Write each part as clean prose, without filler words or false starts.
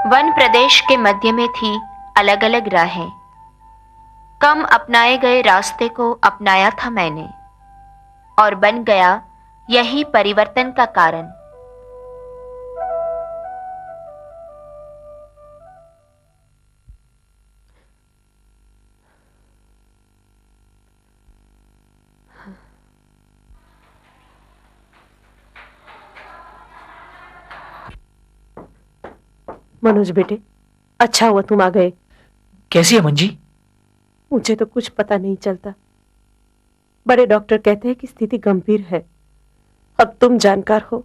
One प्रदेश के मध्य में थी अलग अलग राहें। कम अपनाए गए रास्ते को अपनाया था मैंने, और बन गया यही परिवर्तन का कारण। मनोज बेटे, अच्छा हुआ तुम आ गए। कैसी है मंजी? मुझे तो कुछ पता नहीं चलता। बड़े डॉक्टर कहते हैं कि स्थिति गंभीर है। अब तुम जानकार हो,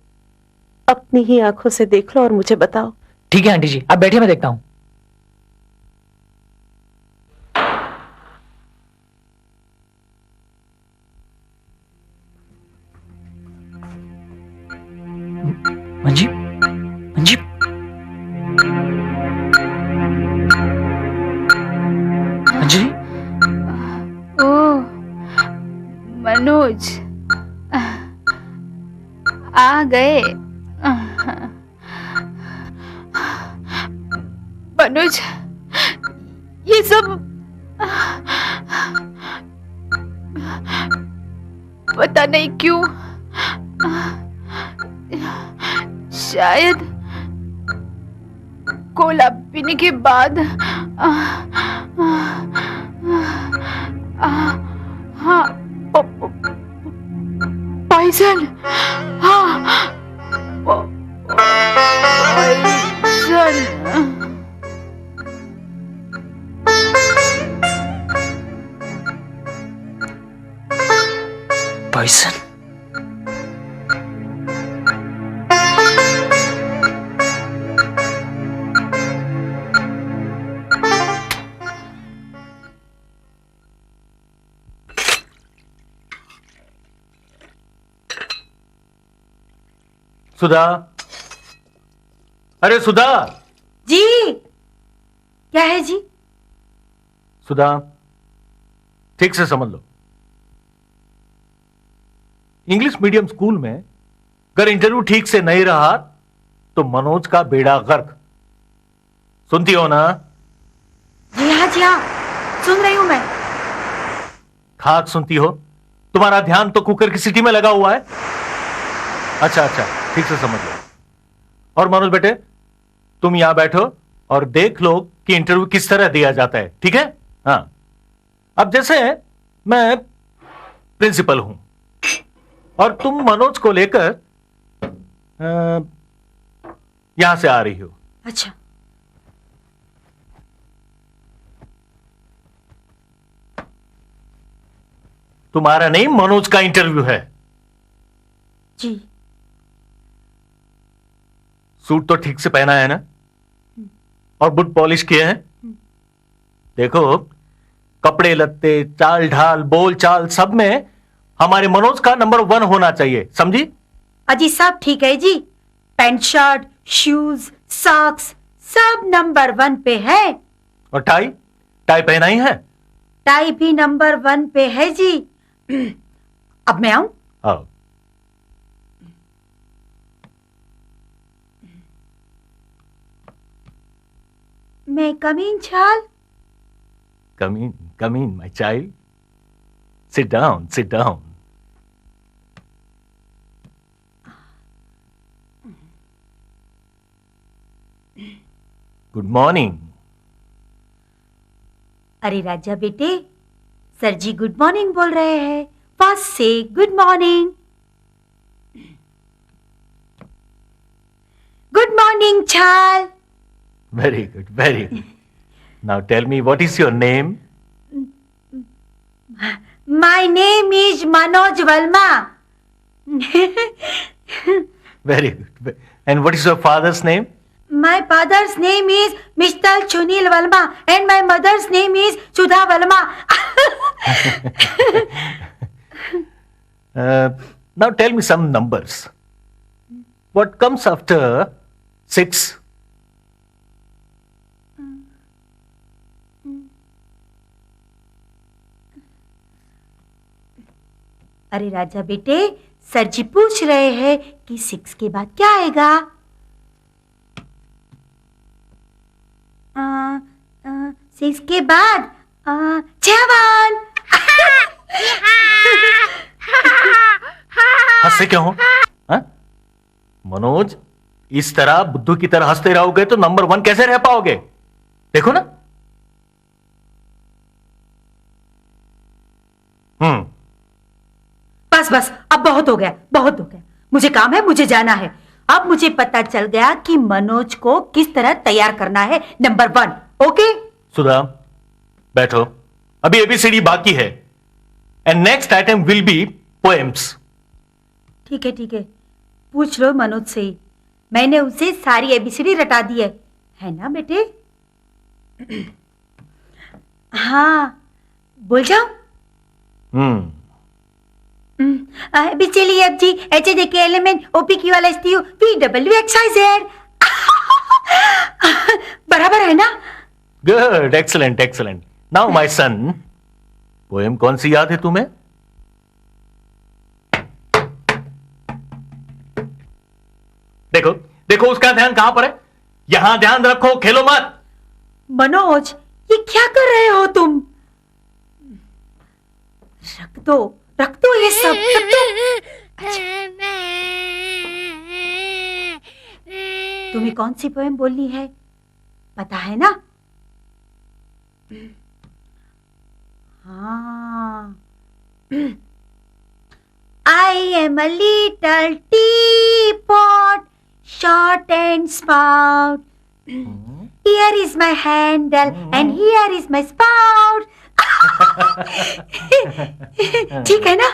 अपनी ही आंखों से देख लो और मुझे बताओ। ठीक है आंटी जी, आप बैठिए, मैं देखता हूं। मंजी, मंजी, मंजी। ओह मनोज, आ गए। मनोज, ये सब पता नहीं क्यों, शायद कोला पीने के बाद हाँ, पॉइजन। हाँ, पॉइजन। पॉइजन? सुधा, अरे सुधा। जी, क्या है जी? सुधा, ठीक से समझ लो, इंग्लिश मीडियम स्कूल में अगर इंटरव्यू ठीक से नहीं रहा तो मनोज का बेड़ा गर्क। सुनती हो ना? जी हाँ, जी हाँ, सुन रही हूं मैं। खाक सुनती हो? तुम्हारा ध्यान तो कुकर की सीटी में लगा हुआ है। अच्छा अच्छा, ठीक से समझ लो। और मनोज बेटे, तुम यहां बैठो और देख लो कि इंटरव्यू किस तरह दिया जाता है, ठीक है? हाँ, अब जैसे मैं प्रिंसिपल हूं और तुम मनोज को लेकर यहां से आ रही हो। अच्छा, तुम्हारा नहीं, मनोज का इंटरव्यू है। जी। सूट तो ठीक से पहना है ना? और बूट पॉलिश किए हैं? देखो, कपड़े लत्ते, चाल ढाल, बोल चाल, सब में हमारे मनोज का नंबर 1 होना चाहिए, समझी? अजी सब ठीक है जी। पैंट शर्ट, शूज, सॉक्स सब नंबर 1 पे है। और टाई? टाई पहना ही है? टाई भी नंबर 1 पे है जी। अब मैं आऊं? आओ। मैं कमीन छाल। Come in, my child. Sit down, sit down. Good morning. अरे राजा बेटे, सर जी गुड मॉर्निंग बोल रहे हैं। फर्स्ट से गुड मॉर्निंग। गुड मॉर्निंग छाल। Very good, very good. Now tell me, what is your name? My name is Manoj Valma. Very good. And what is your father's name? My father's name is Mr. Chunil Valma and my mother's name is Sudha Valma. Now tell me some numbers. What comes after 6? अरे राजा बेटे, sir जी पूछ रहे हैं कि 6 के बाद क्या आएगा। इसके बाद 7 हंसते क्यों हो? हाँ? मनोज, इस तरह बुद्धू की तरह हंसते रहोगे तो नंबर 1 कैसे रह पाओगे? देखो ना। बस बस, अब बहुत हो गया, बहुत हो गया। मुझे काम है, मुझे जाना है। अब मुझे पता चल गया कि मनोज को किस तरह तैयार करना है नंबर 1। ओके सुधा, बैठो। अभी एबीसीडी बाकी है and next item will be poems. ठीक है, ठीक है, पूछ लो मनोज से ही। मैंने उसे सारी एबीसीडी रटा दी है ना बेटे? हाँ, बोल जाओ। अभी चलिए अब जी, एच ए के element OP Q L S T U V W x I Z. बराबर है ना? Good, excellent excellent. Now my son, poem कौन सी याद है तुम्हें? देखो देखो, उसका ध्यान कहां पर है? यहां ध्यान रखो, खेलो मत। मनोज, ये क्या कर रहे हो तुम? रख दो ये सब, रख दो। तुम्हें कौन सी पोएम बोलनी है पता है ना? हाँ। I am a little teapot, short and spout. Here is my handle and here is my spout. ठीक है ना?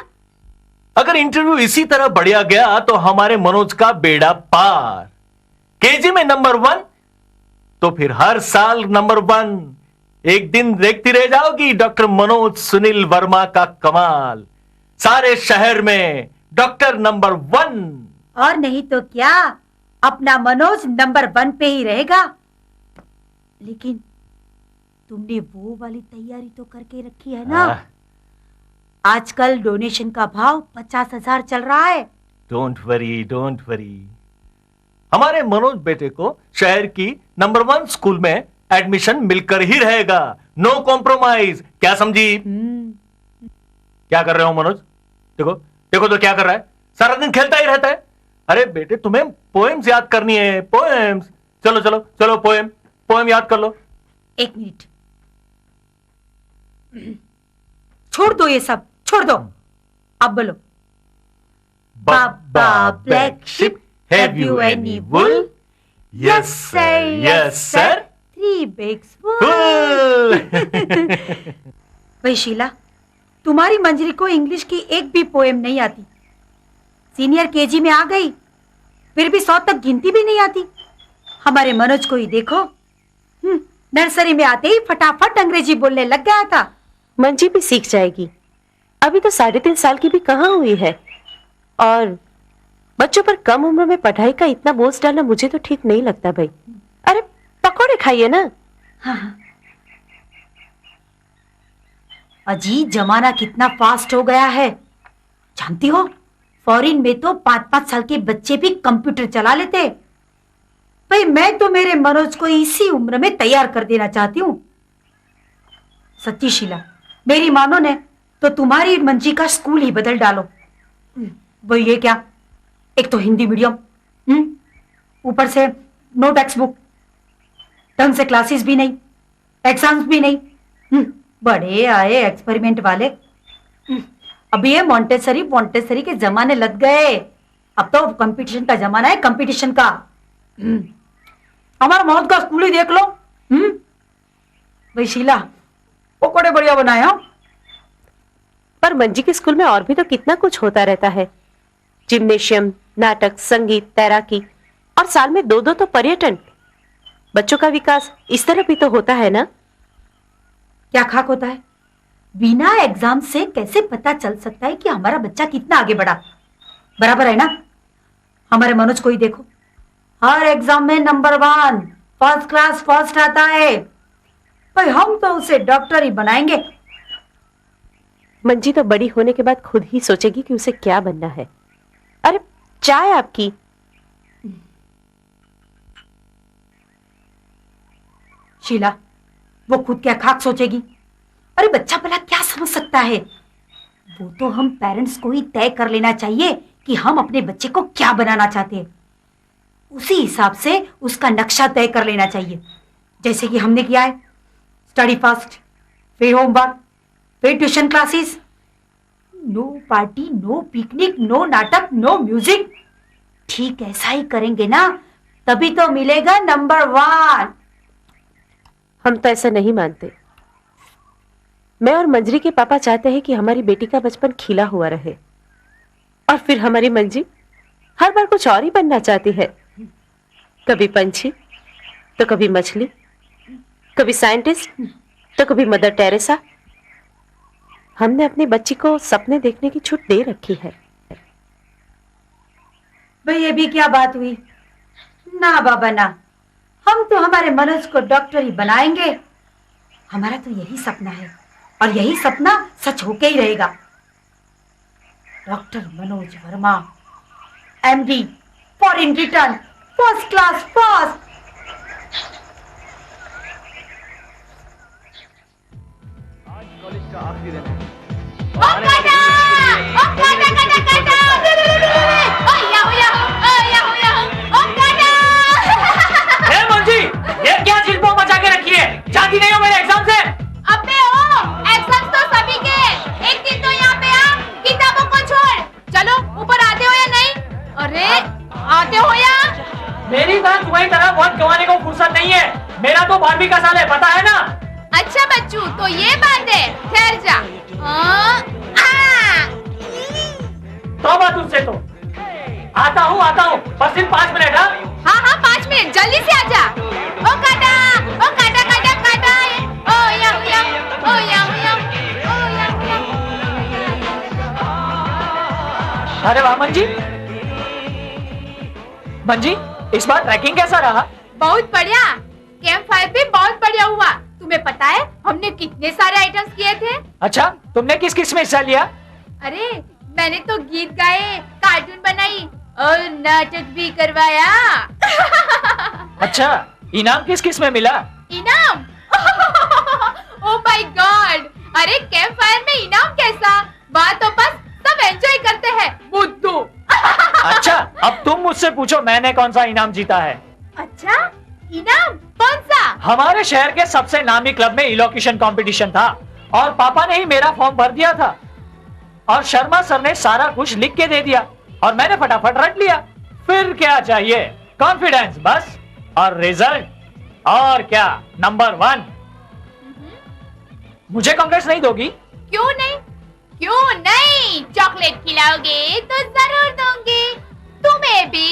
अगर इंटरव्यू इसी तरह बढ़िया गया तो हमारे मनोज का बेड़ा पार। केजी में नंबर 1 तो फिर हर साल नंबर 1। एक दिन देखती रह जाओगी डॉक्टर मनोज सुनील वर्मा का कमाल। सारे शहर में डॉक्टर नंबर 1। और नहीं तो क्या, अपना मनोज नंबर 1 पे ही रहेगा। लेकिन तुमने वो वाली तैयारी तो करके रखी है ना? आजकल डोनेशन का भाव 50,000 चल रहा है। Don't worry, don't worry. हमारे मनोज बेटे को शहर की नंबर 1 स्कूल में एडमिशन मिलकर ही रहेगा। No compromise. क्या समझी? क्या कर रहे हो मनोज? देखो देखो तो क्या कर रहा है? सारा दिन खेलता ही रहता है। अरे बेटे, तुम्हें पोएम्स याद करनी है, पोएम्स। चलो चलो चलो, पोएम याद कर लो। 1 मिनट, छोड़ दो ये सब, छोड़ दो। अब बोलो। Baba black sheep, have you any wool? Yes sir, yes sir. 3 bags full. Full. भाई शीला, तुम्हारी मंजरी को इंग्लिश की एक भी पोएम नहीं आती। सीनियर केजी में आ गई, फिर भी 100 तक गिनती भी नहीं आती। हमारे मनोज को ही देखो, नर्सरी में आते ही फटाफट अंग्रेजी बोलने लग गया था। मंजी भी सीख जाएगी। अभी तो 3.5 साल की भी कहाँ हुई है। और बच्चों पर कम उम्र में पढ़ाई का इतना बोझ डालना मुझे तो ठीक नहीं लगता भाई। अरे पकौड़े खाइए ना। हाँ। अजी, जमाना कितना फास्ट हो गया है, जानती हो? फॉरेन में तो 5-5 साल के बच्चे भी कंप्यूटर चला लेते। भाई मैं तो मेरे मनोज को इसी उम्र में तैयार कर देना चाहती हूँ। सच्ची शीला, मेरी मानो ने तो तुम्हारी मंजी का स्कूल ही बदल डालो। वो ये क्या, एक तो हिंदी मीडियम, ऊपर से नो टेक्स्ट बुक, ढंग से क्लासेस भी नहीं, एग्जाम्स भी नहीं। बड़े आए एक्सपेरिमेंट वाले। अभी ये मॉन्टेसरी के जमाने लग गए। अब तो कंपटीशन का जमाना है, कंपटीशन का। हमारा मौत का स्कूल ही देख लो। भाई शीला, पकोड़े बढ़िया बनाए हो। पर मंजी के स्कूल में और भी तो कितना कुछ होता रहता है। जिम्नेशियम, नाटक, संगीत, तैराकी और साल में 2-2 तो पर्यटन। बच्चों का विकास इस तरह भी तो होता है ना? क्या खाक होता है? बिना एग्जाम से कैसे पता चल सकता है कि हमारा बच्चा कितना आगे बढ़ा? बराबर है ना? हमारे मनोज को ही देखो, हर एग्जाम में नंबर 1, फर्स्ट क्लास फर्स्ट आता है। भाई हम तो उसे डॉक्टर ही बनाएंगे। मंजी तो बड़ी होने के बाद खुद ही सोचेगी कि उसे क्या बनना है। अरे चाय आपकी। शीला, वो खुद क्या खाक सोचेगी। अरे बच्चा भला क्या समझ सकता है। वो तो हम पेरेंट्स को ही तय कर लेना चाहिए कि हम अपने बच्चे को क्या बनाना चाहते हैं। उसी हिसाब से उसका नक्शा तय कर लेना चाहिए, जैसे कि हमने किया है। स्टडी फर्स्ट, फिर होमवर्क, फिर tuition classes. No party, no picnic, no नाटक, नो म्यूजिक। ठीक ऐसा ही करेंगे ना, तभी तो मिलेगा नंबर 1। हम तो ऐसा नहीं मानते। मैं और मंजरी के पापा चाहते हैं कि हमारी बेटी का बचपन खिला हुआ रहे, और फिर हमारी मंजी हर बार कुछ और ही बनना चाहती है। कभी पंछी, तो कभी मछली, कभी साइंटिस्ट, तो कभी मदर टेरेसा। हमने अपनी बच्ची को सपने देखने की छूट दे रखी है। भाई ये भी क्या बात हुई? ना बाबा ना, हम तो हमारे मनोज को डॉक्टर ही बनाएंगे। हमारा तो यही सपना है, और यही सपना सच होके ही रहेगा। Doctor Manoj Verma, MD, foreign return, first class first. College का आखिरी दिन है। ए मंजी, ये क्या चिल्पो मचा के रखी है? जाती नहीं हो मेरे एग्जाम से? अबे ओ, एग्जाम्स तो सभी के। एक दिन तो यहाँ पे आ, किताबों को छोड़। चलो ऊपर आते हो या नहीं? अरे आते हो या? मेरी तरह तुम्हारी तरह बहुत कमाने को फुर्सत नहीं है। मेरा तो 12वीं का साल है, पता है ना? अच्छा बच्चू, तो ये बात है। ठहर जा। तौबा तुझसे तो। आता हूँ बस सिर्फ 5 मिनट। हाँ हाँ 5 मिनट, जल्दी से आजा। ओ काटा, ओ काटा काटा काटा। ओ या ओ या ओ या। अरे वाह मंजी। मंजी, इस बार ट्रैकिंग कैसा रहा? बहुत बढ़िया। कैंप फायर भी बहुत बढ़िया हुआ। तुम्हें पता है हमने कितने सारे आइटम्स किए थे? अच्छा, तुमने किस किस में हिस्सा लिया? अरे मैंने तो गीत गाए, कार्टून बनाई और नाटक भी करवाया। अच्छा, इनाम किस किस में मिला? इनाम? Oh my God! अरे कैंप फायर में इनाम कैसा? बात तो बस सब एंजॉय करते हैं, बुद्धू। अच्छा, अब तुम मुझसे पूछो मैंने कौन सा इनाम जीता है। अच्छा, इनाम कौन सा? हमारे शहर के सबसे नामी क्लब में इलोक्यूशन कंपटीशन था, और पापा ने ही मेरा फॉर्म भर दिया था, और शर्मा सर ने सारा कुछ लिख के दे दिया, और मैंने फटाफट रट लिया। फिर क्या चाहिए? कॉन्फिडेंस बस, और रिजल्ट। और क्या, नंबर 1। मुझे कांग्रेस नहीं दोगी? क्यों नहीं? क्यों नहीं? चॉकलेट खिलाओगे तो जरूर दूंगी, तुम्हें भी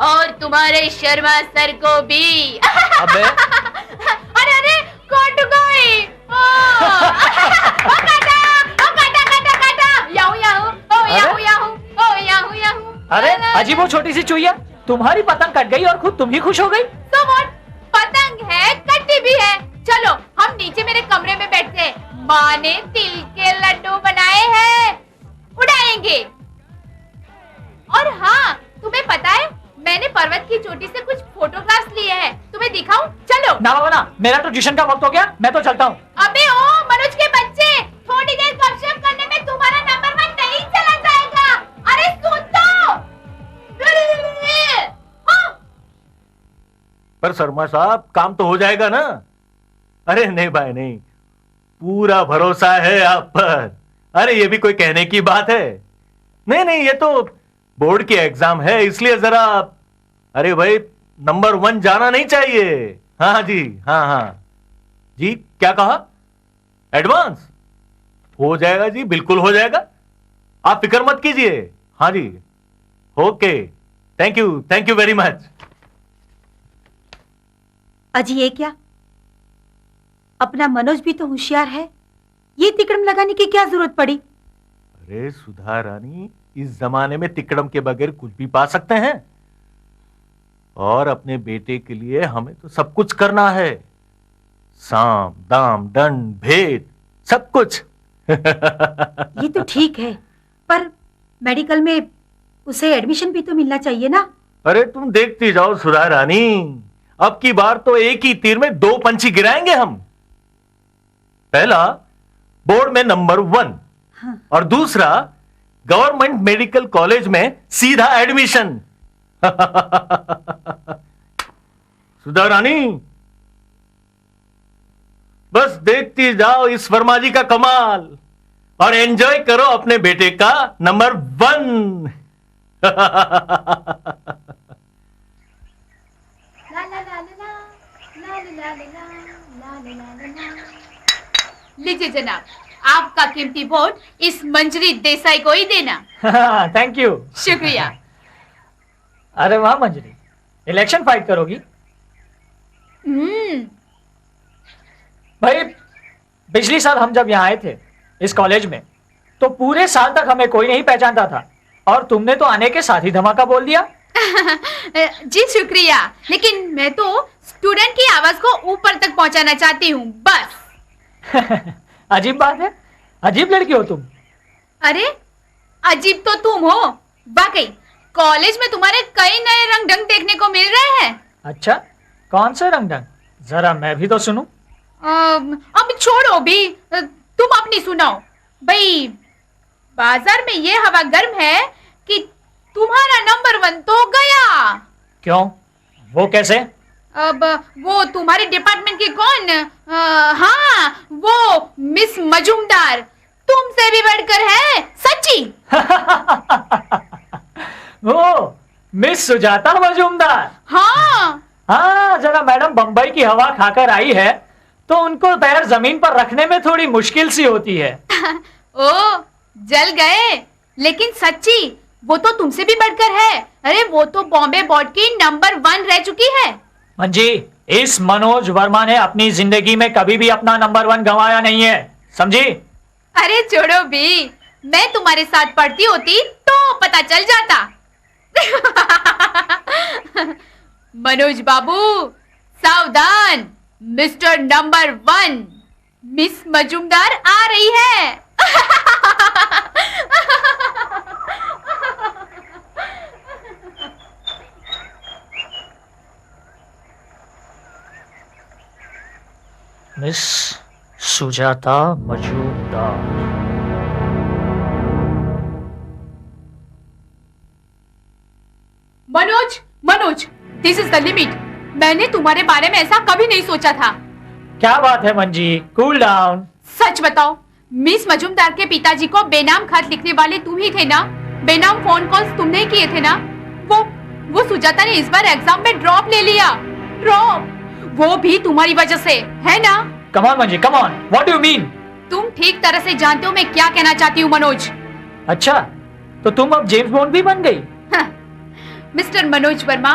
और तुम्हारे शर्मा सर को भी। अबे अरे अरे कट गई। ओ काटा काटा काटा। याहू याहू, ओ याहू याहू, ओ याहू याहू। अरे अजीब वो छोटी सी चुईया, तुम्हारी पतंग कट गई और खुद तुम ही खुश हो गई। तो व्हाट? पतंग है, कट्टी भी है। चलो हम नीचे मेरे कमरे में बैठते हैं। माँ ने तिल के लड्डू बनाए हैं, उड़ाएंगे। और हाँ, तुम्हें पता है मैंने पर्वत की चोटी से कुछ फोटोग्राफ्स लिए हैं, तुम्हें दिखाऊं? चलो। ना बाबा ना, मेरा तो ट्यूशन का वक्त हो गया, मैं तो चलता हूँ। अबे ओ मनोज के बच्चे, थोड़ी देर गपशप करने में तुम्हारा नंबर 1 नहीं चला जाएगा। अरे सुन तो। पर शर्मा साहब, काम तो हो जाएगा ना? अरे नहीं भाई नहीं, पूरा भरोसा है आप पर। अरे ये भी कोई कहने की बात है? नहीं नहीं, ये तो बोर्ड की एग्जाम है, इसलिए जरा, अरे भाई नंबर 1 जाना नहीं चाहिए। हाँ जी, हाँ हाँ जी, क्या कहा? एडवांस हो जाएगा जी, बिल्कुल हो जाएगा, आप फिक्र मत कीजिए। हाँ जी, okay, thank you very much. अजी ये क्या? अपना मनोज भी तो होशियार है, ये तिकड़म लगाने की क्या जरूरत पड़ी? अरे सुधा रानी, इस जमाने में तिकड़म के बगैर कुछ भी पा सकते हैं, और अपने बेटे के लिए हमें तो सब कुछ करना है। साम दाम दंड भेद सब कुछ। ये तो ठीक है, पर मेडिकल में उसे एडमिशन भी तो मिलना चाहिए ना? अरे तुम देखती जाओ सुधा रानी, अब की बार तो एक ही तीर में 2 पंछी गिराएंगे हम। पहला बोर्ड में नंबर 1 और दूसरा गवर्नमेंट मेडिकल कॉलेज में सीधा एडमिशन। सुधा रानी, बस देखती जाओ इस वर्मा जी का कमाल और एंजॉय करो अपने बेटे का नंबर 1। लीजिए जनाब, आपका कीमती वोट इस मंजरी देसाई को ही देना। Thank you. शुक्रिया। अरे वाह मंजरी, इलेक्शन फाइट करोगी? भाई पिछली साल हम जब यहाँ आए थे इस कॉलेज में तो पूरे साल तक हमें कोई नहीं पहचानता था और तुमने तो आने के साथ ही धमाका बोल दिया। जी शुक्रिया, लेकिन मैं तो स्टूडेंट की आवाज को ऊपर तक पहुंचाना चाहती हूँ बस। अजीब बात है, अजीब लड़की हो तुम। अरे अजीब तो तुम हो, वाकई कॉलेज में तुम्हारे कई नए रंग ढंग देखने को मिल रहे हैं। अच्छा, कौन से रंग ढंग? जरा मैं भी तो सुनूं। अब छोड़ो भी, तुम अपनी सुनाओ। भाई बाजार में ये हवा गर्म है कि तुम्हारा नंबर 1 तो गया। क्यों, वो कैसे? अब वो तुम्हारे डिपार्टमेंट की कौन? हाँ, वो मिस मजूमदार तुमसे भी बढ़कर है, सच्ची। वो मिस सुजाता मजूमदार। हाँ जरा मैडम बंबई की हवा खाकर आई है तो उनको पैर जमीन पर रखने में थोड़ी मुश्किल सी होती है। ओ जल गए, लेकिन सच्ची वो तो तुमसे भी बढ़कर है। अरे वो तो बॉम्बे बोर्ड की नंबर 1 रह चुकी है। मंजी, इस मनोज वर्मा ने अपनी जिंदगी में कभी भी अपना नंबर 1 गंवाया नहीं है, समझी? अरे छोड़ो भी, मैं तुम्हारे साथ पढ़ती होती तो पता चल जाता। मनोज बाबू सावधान, मिस्टर नंबर 1 मिस मजूमदार आ रही है। Miss Sujata Majumdar. Manoj, this is the limit. मैंने तुम्हारे बारे में ऐसा कभी नहीं सोचा था। क्या बात है मंजी, कूल डाउन। सच बताओ, मिस मजूमदार के पिताजी को बेनाम खत लिखने वाले तुम ही थे ना? बेनाम फोन कॉल्स तुमने ही किए थे ना? वो सुजाता ने इस बार एग्जाम में ड्रॉप ले लिया। ड्रॉप, वो भी तुम्हारी वजह से, है ना? Come on Manji, come on, what do you mean? तुम ठीक तरह से जानते हो मैं क्या कहना चाहती हूँ मनोज। अच्छा, तो तुम अब जेम्स बॉन्ड भी बन गई? मिस्टर मनोज वर्मा,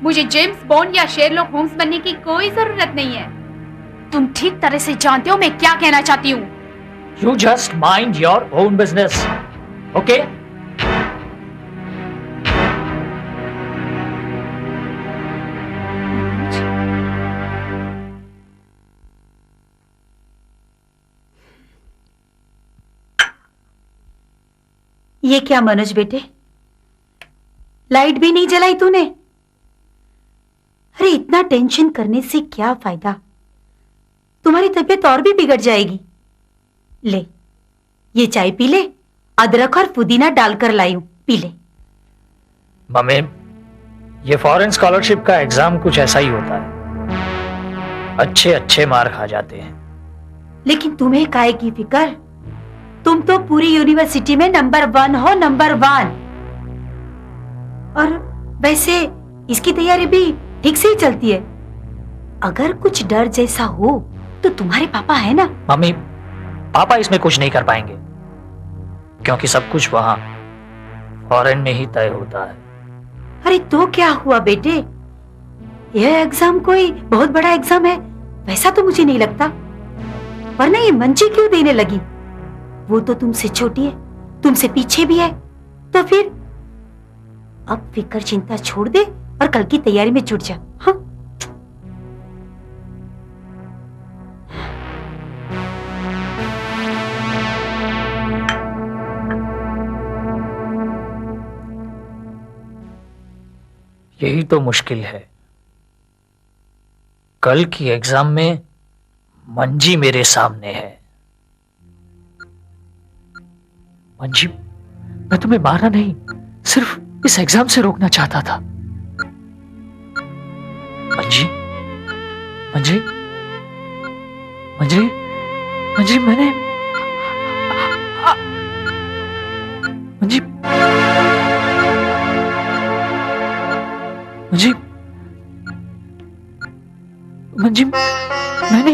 मुझे जेम्स बॉन्ड या शेरलॉक होम्स बनने की कोई जरूरत नहीं है। तुम ठीक तरह से जानते हो मैं क्या कहना चाहती हूँ। You just mind your own business, okay? ये क्या मनोज बेटे, लाइट भी नहीं जलाई तूने? अरे इतना टेंशन करने से क्या फायदा, तुम्हारी तबीयत और भी बिगड़ जाएगी। ले, ये चाय पी ले, अदरक और पुदीना डालकर लाई हूं, पी ले। मम्मी, ये फॉरेन स्कॉलरशिप का एग्जाम कुछ ऐसा ही होता है, अच्छे अच्छे मार्क आ जाते हैं। लेकिन तुम्हें काहे की फिक्र, तुम तो पूरी यूनिवर्सिटी में नंबर 1 हो, नंबर 1। और वैसे इसकी तैयारी भी ठीक से ही चलती है। अगर कुछ डर जैसा हो तो तुम्हारे पापा है ना? मम्मी, पापा इसमें कुछ नहीं कर पाएंगे क्योंकि सब कुछ वहां फॉरेन में ही तय होता है। अरे तो क्या हुआ बेटे, यह एग्जाम कोई बहुत बड़ा एग्जाम है वैसा तो मुझे नहीं लगता। वरना ये मंजी क्यों देने लगी? वो तो तुमसे छोटी है, तुमसे पीछे भी है, तो फिर अब फिक्र चिंता छोड़ दे और कल की तैयारी में जुट जा। हाँ, यही तो मुश्किल है। कल की एग्जाम में मंजी मेरे सामने है। मंजी, मैं तुम्हें मारना नहीं, सिर्फ इस एग्जाम से रोकना चाहता था। मंजी, मंजी, मंजी, मंजी, मैंने मंजी, मंजी, मंजी, मैंने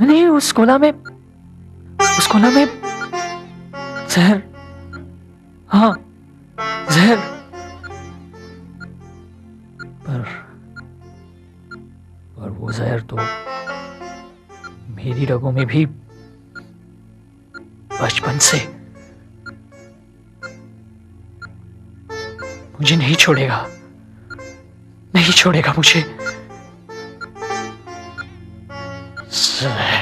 ही उस कोला में जहर, हाँ, जहर, पर वो जहर तो मेरी रगों में भी बचपन से मुझे नहीं छोड़ेगा, नहीं छोड़ेगा मुझे। जहर।